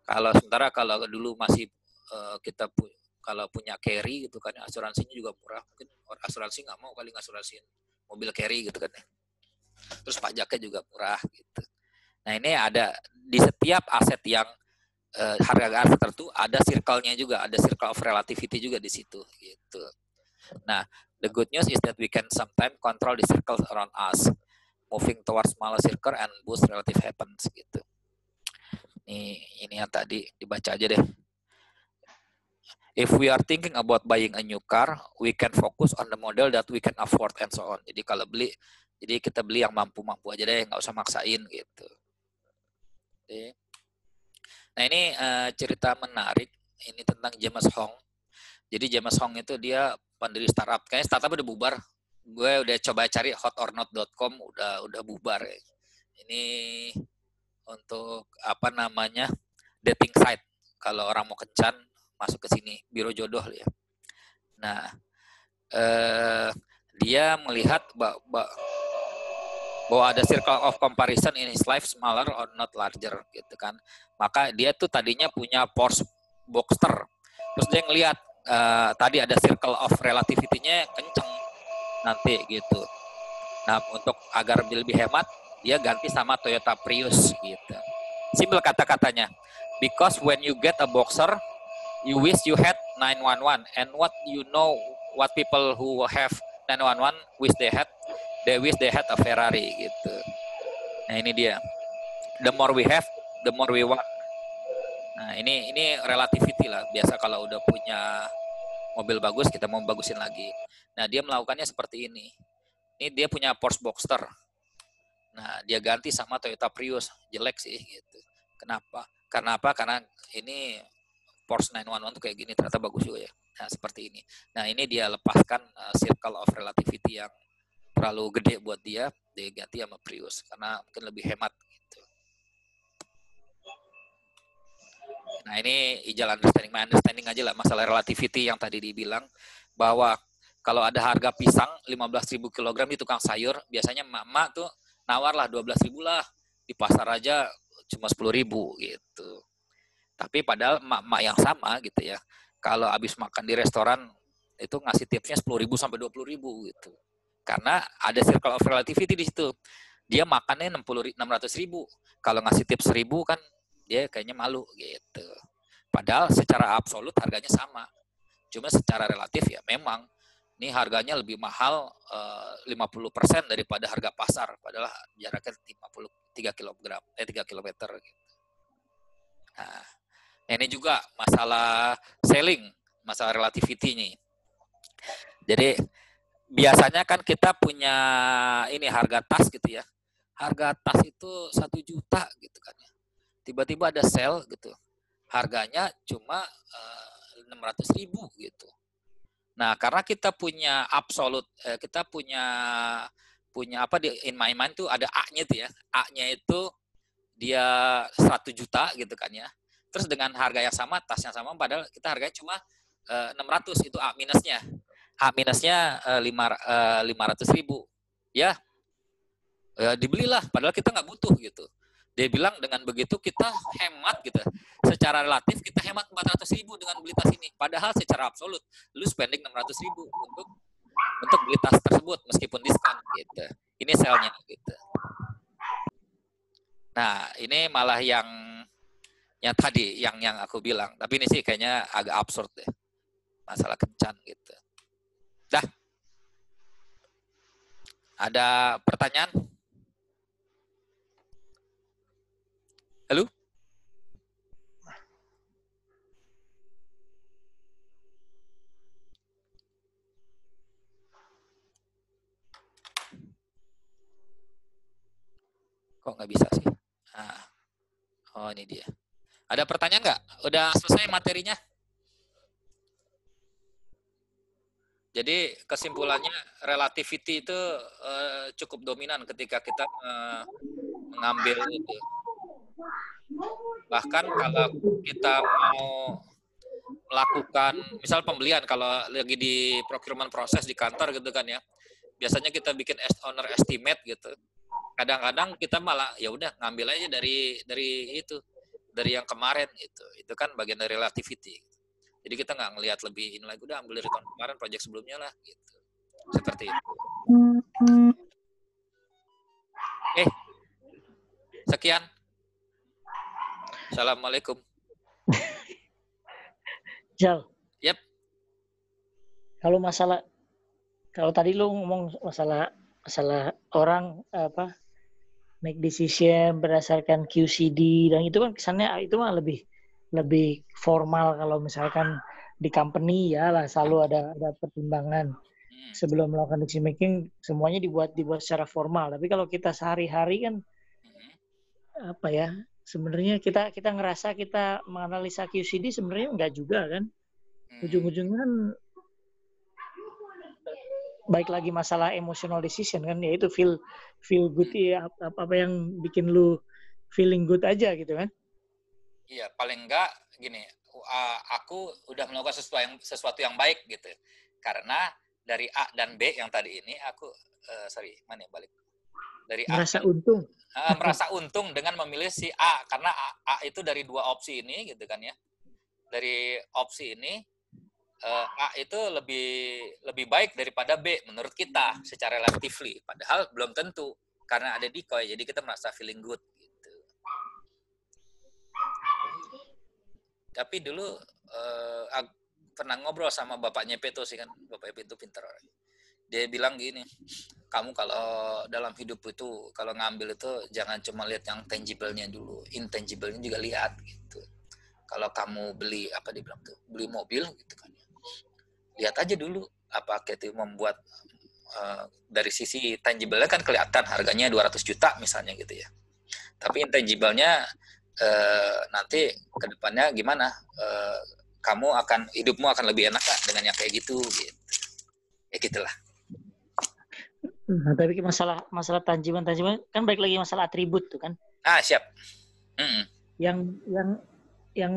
Sementara kalau dulu masih kita kalau punya carry gitu kan, asuransinya juga murah. Mungkin asuransi nggak mau kali ngasuransiin mobil carry gitu kan ya. Terus pajaknya juga murah gitu. Nah ini ada di setiap aset yang harga aset tertentu ada circle-nya juga, ada circle of relativity juga di situ gitu. Nah, the good news is that we can sometimes control the circles around us, moving towards smaller circle and boost relative happens gitu. Ini yang tadi dibaca aja deh. If we are thinking about buying a new car, we can focus on the model that we can afford and so on. Jadi kalau jadi kita beli yang mampu-mampu aja deh, nggak usah maksain gitu. Nah ini cerita menarik, ini tentang James Hong. Jadi James Hong itu dia pendiri startup, kayaknya startup udah bubar. Gue udah coba cari hotornot.com, udah bubar ya. Ini untuk dating site. Kalau orang mau kencan masuk ke sini, biro jodoh ya. Nah dia melihat bahwa ada circle of comparison in his life smaller or not larger gitu kan. Maka dia tuh tadinya punya Porsche Boxster. Terus dia ngelihat tadi ada circle of relativity-nya kenceng nanti gitu. Nah, untuk agar lebih hemat, dia ganti sama Toyota Prius gitu. Simpel kata-katanya. Because when you get a Boxster, you wish you had 911 and what people who have 911 wish they had a Ferrari gitu. Nah ini dia. The more we have, the more we want. Nah ini relativity lah. Biasa kalau udah punya mobil bagus, kita mau bagusin lagi. Nah dia melakukannya seperti ini. Ini dia punya Porsche Boxster. Nah dia ganti sama Toyota Prius. Jelek sih gitu. Kenapa? Karena ini Porsche 911 tuh kayak gini ternyata bagus juga ya. Nah seperti ini. Nah ini dia lepaskan circle of relativity yang terlalu gede buat dia ganti sama Prius karena mungkin lebih hemat gitu. Nah ini ijal understanding aja lah masalah relativity yang tadi dibilang bahwa kalau ada harga pisang 15.000 kg di tukang sayur biasanya emak tuh nawar lah 12.000 lah, di pasar aja cuma 10.000 gitu. Tapi padahal emak yang sama gitu ya kalau habis makan di restoran itu ngasih tipsnya 10.000 sampai 20.000 gitu. Karena ada circle of relativity di situ. Dia makannya 600.000. Kalau ngasih tips 1.000 kan dia kayaknya malu gitu. Padahal secara absolut harganya sama. Cuma secara relatif ya memang ini harganya lebih mahal 50% daripada harga pasar. Padahal jaraknya 3 km gitu. Nah, ini juga masalah selling, masalah relativity nih. Jadi biasanya kan kita punya ini harga tas gitu ya. Harga tas itu 1 juta gitu kan ya. Tiba-tiba ada sale gitu. Harganya cuma 600.000 gitu. Nah, karena kita punya absolute, kita punya apa di in my mind tuh ada A-nya tuh ya. A-nya itu dia 1 juta gitu kan ya. Terus dengan harga yang sama, tasnya sama, padahal kita harganya cuma 600, itu A minusnya. A minusnya 500.000. Ya, dibelilah, padahal kita nggak butuh gitu. Dia bilang dengan begitu kita hemat gitu. Secara relatif kita hemat 400.000 dengan beli tas ini. Padahal secara absolut lu spending 600.000 untuk beli tas tersebut meskipun diskon gitu. Ini sale-nya gitu. Nah, ini malah yang tadi yang aku bilang. Tapi ini sih kayaknya agak absurd deh. Masalah kencan gitu. Dah. Ada pertanyaan? Halo? Kok nggak bisa sih? Nah. Oh, ini dia. Ada pertanyaan nggak? Udah selesai materinya? Jadi kesimpulannya relativity itu cukup dominan ketika kita mengambil itu. Bahkan kalau kita mau melakukan misal pembelian, kalau lagi di procurement proses di kantor gitu kan ya, biasanya kita bikin owner estimate gitu. Kadang-kadang kita malah ya udah ngambil aja dari yang kemarin itu kan bagian dari relativity. Jadi kita nggak ngelihat lebih ini lagi, udah ambil dari tahun kemarin, proyek sebelumnya lah gitu, seperti itu. Sekian. Assalamualaikum. Jal. Yep. Kalau tadi lu ngomong masalah orang make decision berdasarkan QCD, dan itu kan kesannya itu mah lebih formal. Kalau misalkan di company ya lah selalu ada pertimbangan sebelum melakukan decision making, semuanya dibuat secara formal. Tapi kalau kita sehari-hari kan sebenarnya kita ngerasa kita menganalisa QCD, sebenarnya enggak juga kan. Ujung-ujungnya kan baik lagi masalah emotional decision kan, yaitu feel good ya, apa yang bikin lu feeling good aja gitu kan. Iya, paling enggak gini, aku udah melakukan sesuatu yang baik gitu. Karena dari A dan B yang tadi ini aku balik. Dari merasa untung. Merasa untung dengan memilih si A, karena A itu dari 2 opsi ini gitu kan ya. Dari opsi ini A itu lebih baik daripada B menurut kita secara relatively, padahal belum tentu karena ada decoy, jadi kita merasa feeling good gitu. Tapi dulu pernah ngobrol sama bapaknya Peto sih kan, bapaknya Peto pintar orang. Dia bilang gini, kamu kalau dalam hidup itu kalau ngambil itu jangan cuma lihat yang tangible-nya dulu, intangible-nya juga lihat gitu. Kalau kamu beli beli mobil gitu kan, lihat aja dulu apa itu membuat dari sisi tangible-nya kan kelihatan harganya 200 juta misalnya gitu ya. Tapi intangible-nya nanti ke depannya gimana? Hidupmu akan lebih enak kan dengan yang kayak gitu. Ya gitulah. Nah, tapi masalah tangible kan balik lagi masalah atribut tuh kan. Siap. Yang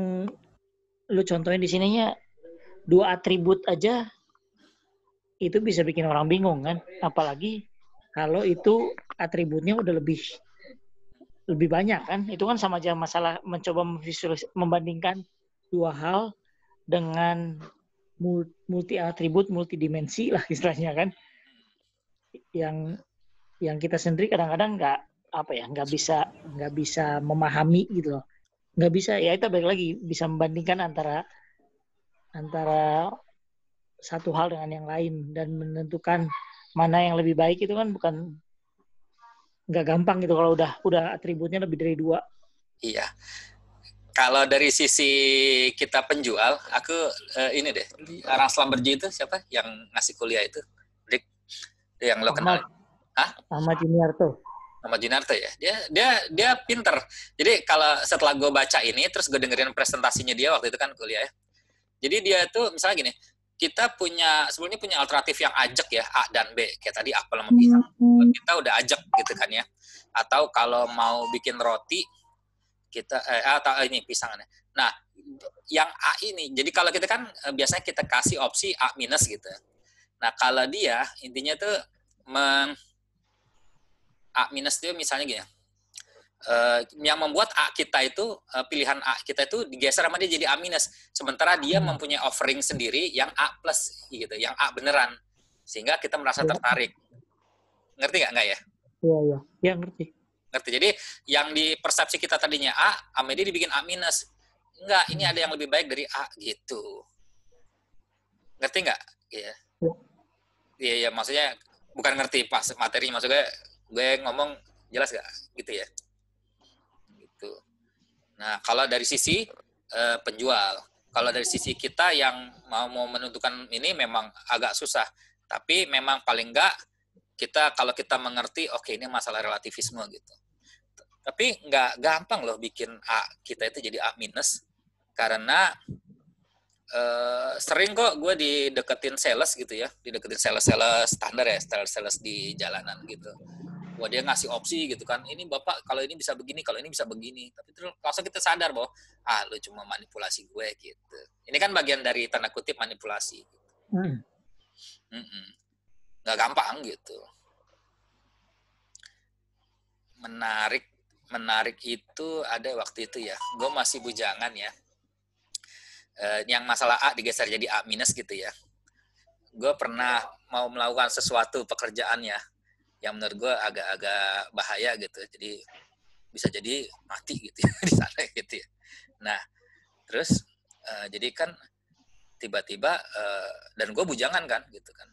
lu contohin di sininya 2 atribut aja itu bisa bikin orang bingung kan, apalagi kalau itu atributnya udah lebih banyak kan. Itu kan sama aja masalah mencoba membandingkan 2 hal dengan multi atribut, multi dimensi lah istilahnya kan, yang kita sendiri kadang-kadang nggak bisa memahami gitu loh. Nggak bisa, ya itu balik lagi bisa membandingkan antara satu hal dengan yang lain dan menentukan mana yang lebih baik itu kan nggak gampang gitu kalau udah atributnya lebih dari 2. Iya. Kalau dari sisi kita penjual, aku ini deh, Ranslam Berji itu siapa yang ngasih kuliah itu? Rick. yang lo kenal. Ahmad Juniarto. Ahmad Juniarto ya. Dia pinter. Jadi kalau setelah gue baca ini, terus gue dengerin presentasinya dia waktu itu kan kuliah ya. Jadi dia tuh misalnya gini, kita sebelumnya punya alternatif yang ajak ya, A dan B. Kayak tadi apel sama pisang. Kita udah ajak gitu kan ya. Atau kalau mau bikin roti, kita atau ini pisangannya. Nah, yang A ini, jadi kalau kita kan biasanya kita kasih opsi A minus gitu. Nah, kalau dia intinya tuh A minus itu misalnya gini. Yang membuat A kita itu pilihan A kita itu digeser sama dia jadi A minus. Sementara dia mempunyai offering sendiri yang A plus gitu, yang A beneran. Sehingga kita merasa tertarik. Ngerti nggak ya? Iya. Ya, ngerti. Jadi yang di persepsi kita tadinya A, sama dia dibikin A minus. Enggak, ini ada yang lebih baik dari A gitu. Ngerti nggak? Iya. Iya, maksudnya bukan ngerti pas materi, maksudnya gue ngomong jelas nggak gitu ya? Gitu. Nah, kalau dari sisi penjual, kalau dari sisi kita yang mau menentukan ini memang agak susah. Tapi memang paling nggak kalau kita mengerti, oke ini masalah relativisme gitu. Tapi nggak gampang loh bikin A kita itu jadi A minus, karena sering kok gue dideketin sales gitu ya, dideketin sales standar ya, sales di jalanan gitu. Wah dia ngasih opsi gitu kan, ini bapak kalau ini bisa begini, kalau ini bisa begini. Tapi terus langsung kita sadar bahwa lu cuma manipulasi gue gitu. Ini kan bagian dari tanda kutip manipulasi. Gitu. Nggak gampang gitu. Menarik itu ada waktu itu ya. Gue masih bujangan ya. Yang masalah A digeser jadi A minus gitu ya. Gue pernah mau melakukan sesuatu pekerjaannya yang menurut gue agak-agak bahaya gitu. Jadi bisa jadi mati gitu ya, di sana gitu ya. Nah, terus jadi kan tiba-tiba dan gue bujangan kan gitu kan.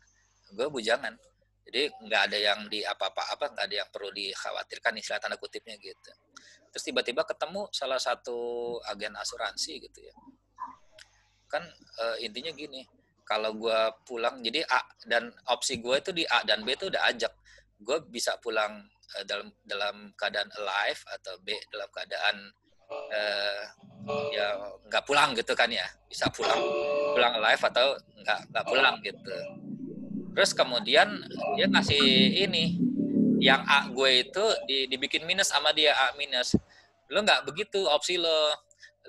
Gue bujangan. Jadi nggak ada yang di apa-apa, nggak ada yang perlu dikhawatirkan istilah tanda kutipnya gitu. Terus tiba-tiba ketemu salah satu agen asuransi gitu ya. Kan intinya gini, kalau gue pulang, jadi A dan opsi gue itu di A dan B itu udah ajak. Gue bisa pulang dalam keadaan alive atau B dalam keadaan ya nggak pulang gitu kan ya. Bisa pulang alive atau nggak pulang gitu. Terus kemudian dia ngasih ini, yang A gue itu dibikin minus sama dia A minus. Lo nggak begitu opsi lo.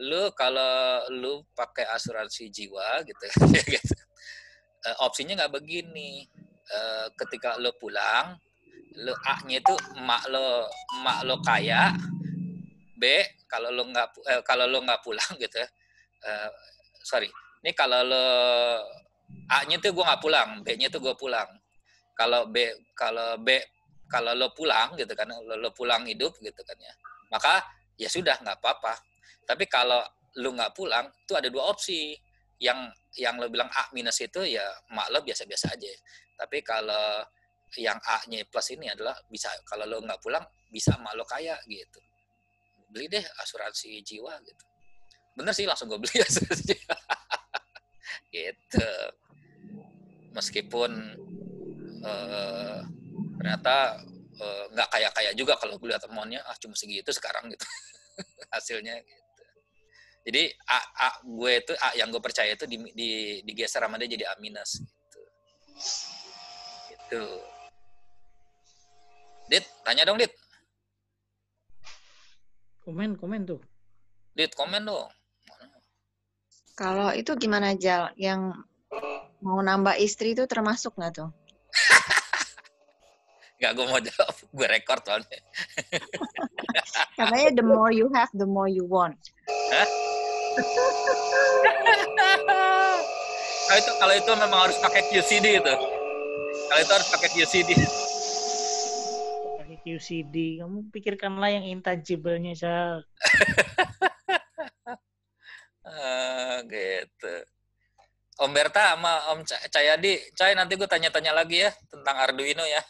Lo kalau lo pakai asuransi jiwa gitu, gitu. Opsinya nggak begini. Ketika lo pulang, lo A-nya itu emak lo kaya. B kalau lo nggak pulang gitu. Sorry, ini kalau lo A-nya tuh gue nggak pulang, B-nya tuh gue pulang. Kalau lo pulang gitu kan, lo pulang hidup gitu kan ya, maka ya sudah nggak apa-apa. Tapi kalau lo nggak pulang, tuh ada dua opsi. Yang lo bilang A minus itu ya mak lo biasa-biasa aja. Tapi kalau yang A-nya plus ini adalah bisa kalau lo nggak pulang bisa mak lo kaya gitu. Beli deh asuransi jiwa gitu. Bener sih langsung gue beli asuransi jiwa. Gitu. Meskipun ternyata nggak kaya-kaya juga kalau gue lihat temennya cuma segitu sekarang gitu hasilnya gitu. Jadi A gue itu A yang gue percaya itu digeser sama dia jadi A minus gitu. Dit, tanya dong Dit. Komen tuh. Dit, komen dong. Kalau itu gimana Jal? Yang mau nambah istri itu termasuk nggak tuh? Nggak, gue mau jawab. Gue rekord soalnya. Katanya the more you have, the more you want. Hah? Kalau itu memang harus pakai QCD itu. Kalau itu harus pakai QCD. Pakai QCD, kamu pikirkanlah yang intangible-nya, Sal. Gitu. Om Berta sama Om Cahyadi, nanti gue tanya-tanya lagi ya tentang Arduino ya.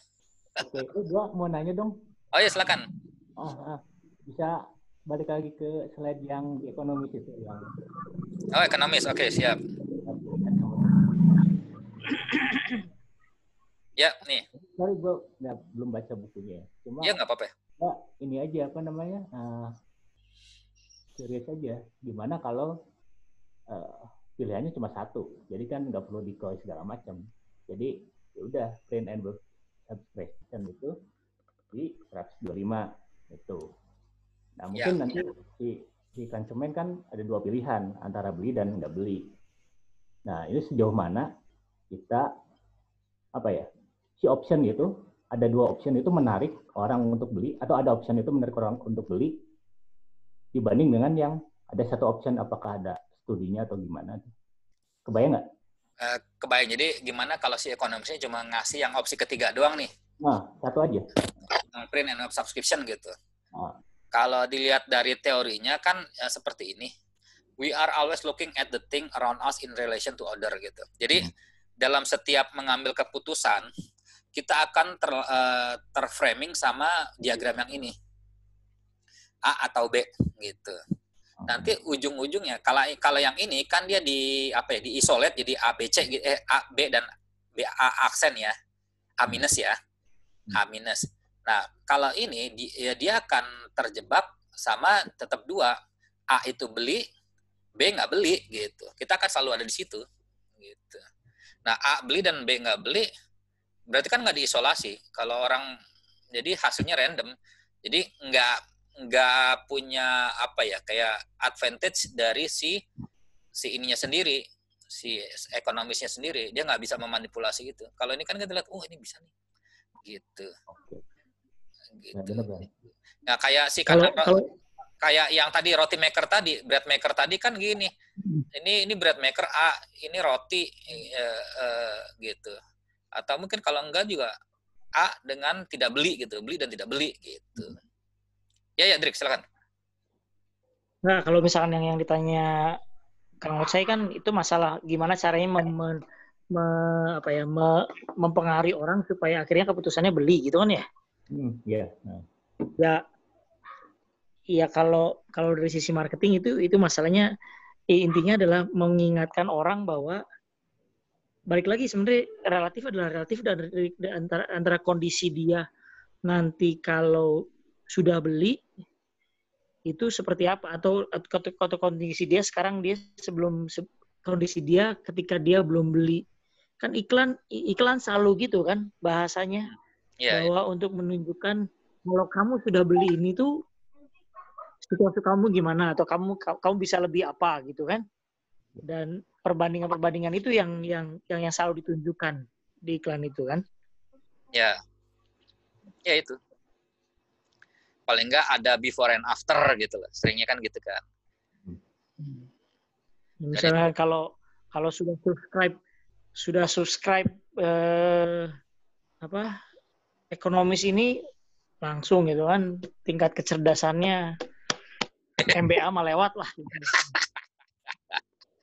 Oke, gua mau nanya dong. Oh ya silakan. Bisa balik lagi ke slide yang ekonomis itu yang. Oh ekonomis, oke siap. Ya nih. sorry gue belum baca bukunya. Cuma Ya nggak apa-apa. ini aja apa namanya, curious aja. Gimana kalau pilihannya cuma satu, jadi kan nggak perlu dikoi segala macam. Jadi ya udah print and work subscription itu di 125 itu. Nah mungkin nanti si konsumen kan ada dua pilihan antara beli dan nggak beli. Nah ini sejauh mana kita si option itu ada dua option itu menarik orang untuk beli atau ada option itu menarik orang untuk beli dibanding dengan yang ada satu option, apakah ada studinya atau gimana? Kebayang nggak? Kebayang. Jadi gimana kalau si ekonomisnya cuma ngasih yang opsi ketiga doang nih? Nah, satu aja. Print and subscription gitu. Kalau dilihat dari teorinya kan seperti ini. We are always looking at the thing around us in relation to other gitu. Jadi dalam setiap mengambil keputusan, kita akan terframing sama diagram yang ini. A atau B gitu. Nanti ujung-ujungnya kalau yang ini kan dia di isolate jadi A B C A B dan B A aksen ya. A minus ya. A minus. Nah, kalau ini dia akan terjebak sama tetap dua. A itu beli, B nggak beli gitu. Kita akan selalu ada di situ gitu. Nah, A beli dan B nggak beli berarti kan nggak diisolasi. Kalau orang jadi hasilnya random. Jadi nggak punya kayak advantage dari si ininya sendiri, si ekonomisnya sendiri. Dia nggak bisa memanipulasi gitu. Kalau ini kan kita lihat, ini bisa nih, gitu. Gitu. Nah kayak kayak yang tadi roti maker tadi, bread maker tadi kan gini. Ini bread maker A, ini roti gitu. Atau mungkin kalau enggak juga A dengan tidak beli gitu, beli dan tidak beli gitu. Ya, Drik, silakan. Nah, kalau misalkan yang ditanya Kang Ucai kan itu masalah gimana caranya mempengaruhi orang supaya akhirnya keputusannya beli gitu kan ya? Ya kalau dari sisi marketing itu masalahnya intinya adalah mengingatkan orang bahwa balik lagi sebenarnya relatif dan antara kondisi dia nanti kalau sudah beli itu seperti apa atau kondisi dia sekarang dia kondisi dia ketika dia belum beli kan iklan selalu gitu kan bahasanya bahwa untuk menunjukkan kalau kamu sudah beli ini tuh situasi kamu gimana atau kamu bisa lebih apa gitu kan dan perbandingan itu yang selalu ditunjukkan di iklan itu kan ya itu paling nggak ada before and after gitu loh. Seringnya kan gitu kan. Misalnya kalau sudah subscribe ekonomis ini langsung gitu kan tingkat kecerdasannya MBA mah lewat lah.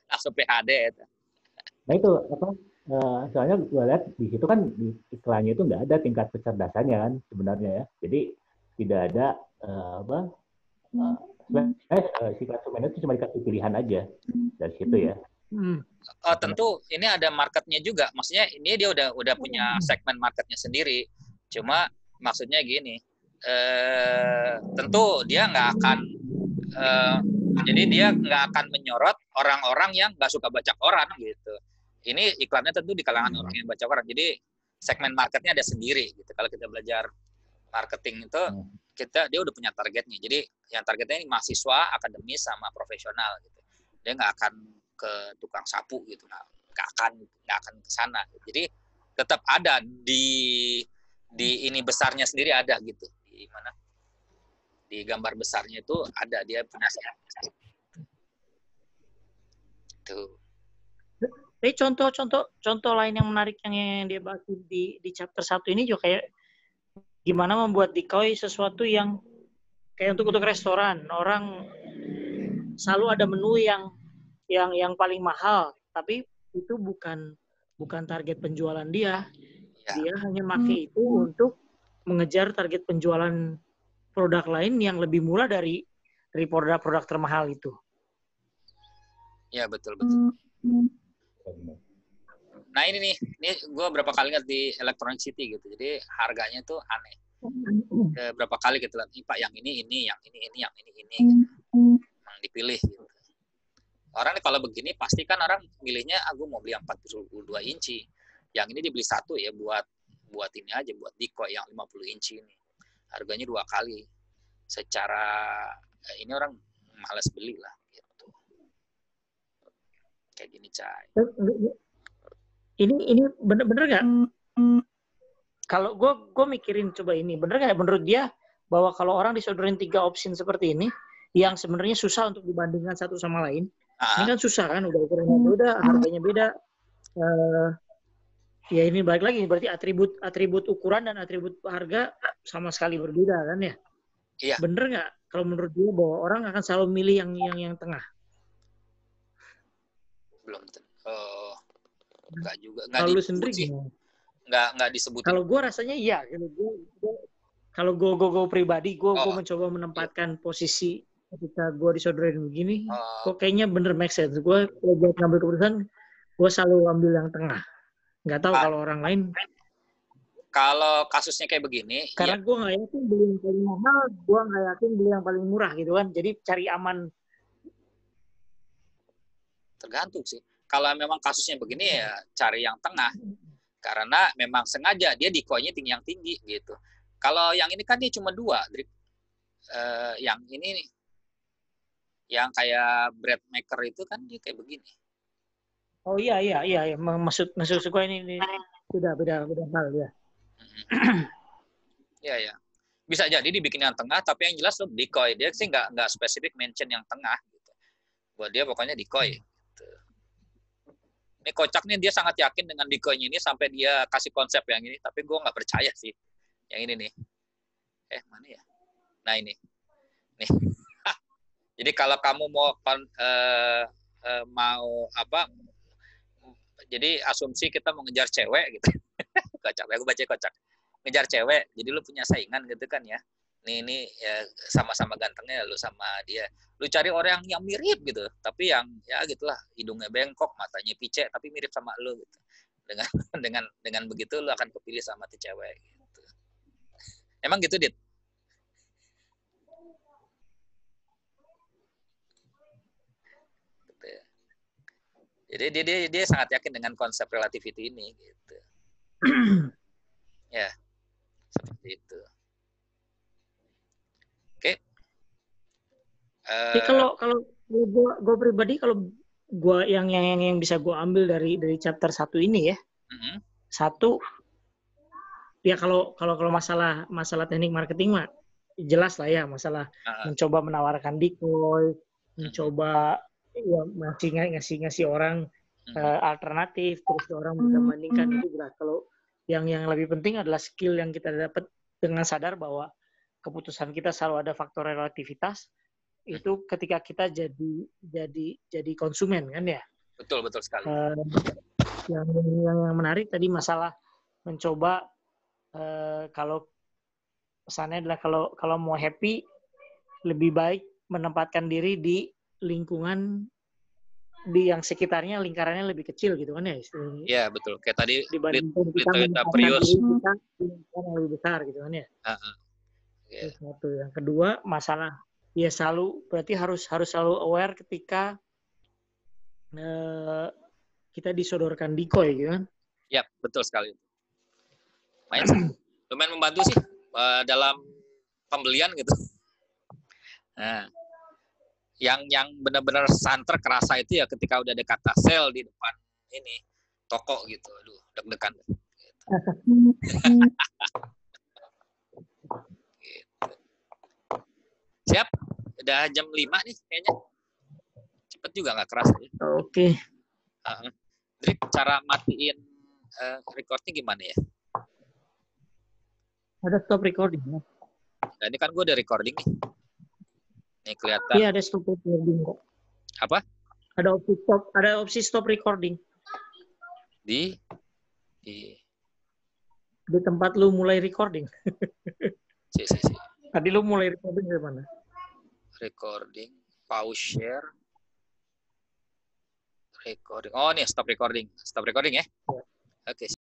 Langsung PhD itu. Nah itu soalnya gue lihat di situ kan di iklannya itu nggak ada tingkat kecerdasannya kan sebenarnya ya. Jadi tidak ada si konsumen itu cuma dikasih pilihan aja dari situ ya. Tentu ini ada marketnya juga. Maksudnya ini dia udah punya segmen marketnya sendiri. Cuma maksudnya gini, tentu dia nggak akan jadi dia nggak akan menyorot orang-orang yang nggak suka baca koran gitu. Ini iklannya tentu di kalangan orang yang baca koran. Jadi segmen marketnya ada sendiri gitu. Kalau kita belajar marketing itu dia udah punya targetnya. Jadi yang targetnya ini mahasiswa, akademis sama profesional gitu. Dia nggak akan ke tukang sapu gitu. Nah, nggak akan ke sana. Jadi tetap ada di ini besarnya sendiri ada gitu. Di mana? Di gambar besarnya itu ada dia punya tuh. Tapi contoh lain yang menarik yang dia bahas di chapter 1 ini juga kayak gimana membuat decoy sesuatu yang kayak untuk restoran orang selalu ada menu yang paling mahal tapi itu bukan target penjualan dia hanya pakai itu untuk mengejar target penjualan produk lain yang lebih murah dari produk termahal itu. Ya betul. Nah ini nih, ini gue berapa kali lihat di Electronic City gitu. Jadi harganya tuh aneh. Berapa kali gitu lihat, Pak yang ini, yang ini, yang ini gitu. Yang dipilih gitu. Orang nih kalau begini pasti kan orang milihnya aku mau beli yang 42 inci. Yang ini dibeli satu ya buat ini aja, buat decoy yang 50 inci ini. Harganya 2 kali. Secara ini orang malas beli lah gitu. Kayak gini, Cai. Ini bener nggak? Kalau gue mikirin coba ini, bener nggak menurut dia bahwa kalau orang disodorin 3 option seperti ini, yang sebenarnya susah untuk dibandingkan satu sama lain, ini kan susah kan, udah ukurannya beda, harganya beda. Ya ini balik lagi, berarti atribut ukuran dan atribut harga sama sekali berbeda kan ya? Iya. Bener nggak kalau menurut dia bahwa orang akan selalu milih yang tengah? Belum tentu. Enggak juga. Kalau lu sendiri sih. Enggak disebutin. Kalau gue rasanya iya. Kalau gue pribadi, gue mencoba menempatkan posisi ketika gue disodorin begini, kok kayaknya bener make sense. Gue kalau buat ngambil keputusan, gue selalu ambil yang tengah. Nggak tahu kalau orang lain. Kalau kasusnya kayak begini, karena gue nggak yakin beli yang paling mahal, gue nggak yakin beli yang paling murah gitu kan. Jadi cari aman. Tergantung sih. Kalau memang kasusnya begini ya cari yang tengah. Karena memang sengaja dia decoy-nya yang tinggi gitu. Kalau yang ini kan dia cuma 2, yang ini nih, yang kayak bread maker itu kan dia kayak begini. Oh iya. Maksud gue ini beda hal ya. Iya. Bisa jadi dibikin yang tengah, tapi yang jelas lo decoy. Dia sih nggak spesifik mention yang tengah gitu. Buat dia pokoknya decoy. Gitu. Ini kocak nih, dia sangat yakin dengan decoy-nya ini sampai dia kasih konsep yang ini, tapi gue nggak percaya sih. Yang ini nih. Mana ya? Nah ini. Nih. Jadi kalau kamu mau jadi asumsi kita mau ngejar cewek gitu. Kocak, aku baca kocak. Ngejar cewek, jadi lu punya saingan gitu kan ya. Ini ya sama-sama gantengnya lu sama dia. Lu cari orang yang mirip gitu, tapi yang ya gitulah, hidungnya bengkok, matanya picek tapi mirip sama lu gitu. Dengan begitu lu akan kepilih sama tuh cewek gitu. Emang gitu, Dit? Jadi dia sangat yakin dengan konsep relativity ini gitu. Ya. Seperti itu. Oke. Jadi kalau gue pribadi, kalau gue yang bisa gue ambil dari chapter 1 ini ya. Satu, ya kalau masalah teknik marketing mah jelas lah ya, masalah mencoba menawarkan decoy, mencoba ya ngasih orang alternatif, terus orang bisa membandingkan, itu jelas. Kalau yang lebih penting adalah skill yang kita dapat dengan sadar bahwa keputusan kita selalu ada faktor relativitas. Itu ketika kita jadi konsumen kan ya. Betul sekali. Yang menarik tadi masalah mencoba kalau pesannya adalah kalau mau happy, lebih baik menempatkan diri di lingkungan di yang sekitarnya, lingkarannya lebih kecil gitu kan ya. Iya betul. Kayak tadi dibandingkan kita Toyota Prius kita di lingkaran yang lebih besar gitu kan ya. Terus satu, yang kedua masalah ya selalu berarti harus selalu aware ketika kita disodorkan decoy gitu kan. Ya betul sekali. Lumayan membantu sih dalam pembelian gitu. Nah, yang benar-benar santer kerasa itu ya ketika udah ada kata sale di depan ini toko gitu. Aduh, deg-degan. Gitu. Siap? Udah jam 5 nih kayaknya. Cepet juga nggak kerasa ya. Oke. Jadi cara matiin recordnya gimana ya? Ada stop recording. Nah, ini kan gue udah recording nih. Nih kelihatan. Iya, ada stop recording kok. Apa? Ada opsi stop recording. Di tempat lu mulai recording. Si. Tadi lu mulai recording dari mana? Recording, pause share, Recording. Oh, nih stop recording. Stop recording ya. Oke.